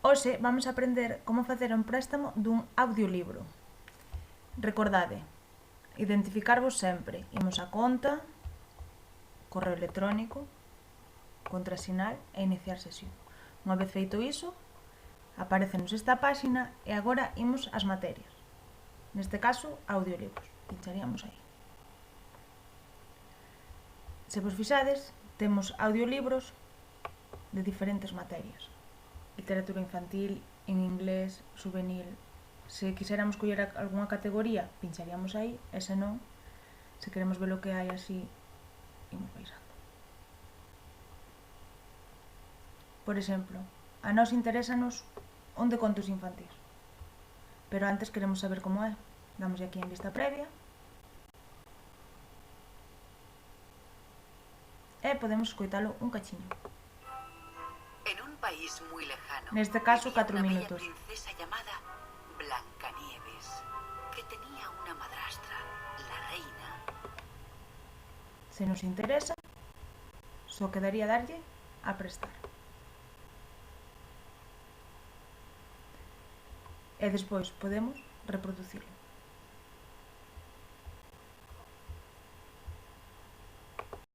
Hoxe vamos a aprender como facer un préstamo dun audiolibro. Recordade, identificarvos sempre. Imos a conta, correo electrónico, contrasinal e iniciar sesión. Unha vez feito iso, aparecenos esta páxina e agora imos ás materias. Neste caso, audiolibros. Pincharíamos aí. Se vos fixades, temos audiolibros de diferentes materias. Literatura infantil, en inglés, juvenil. Se quixéramos coller algunha categoría, pincharíamos aí, e se non, se queremos ver o que hai así, imos baixando. Por exemplo, a nós interésanos onde contos infantís, pero antes queremos saber como é. Damos aquí en vista previa e podemos escoitalo un cachiño. En un país muy lejano, Neste caso, vivía 4 una minutos. bella princesa llamada Blancanieves, que tenía una madrastra, la reina. Se nos interesa, só quedaría darlle a prestar. E despois podemos reproducirlo.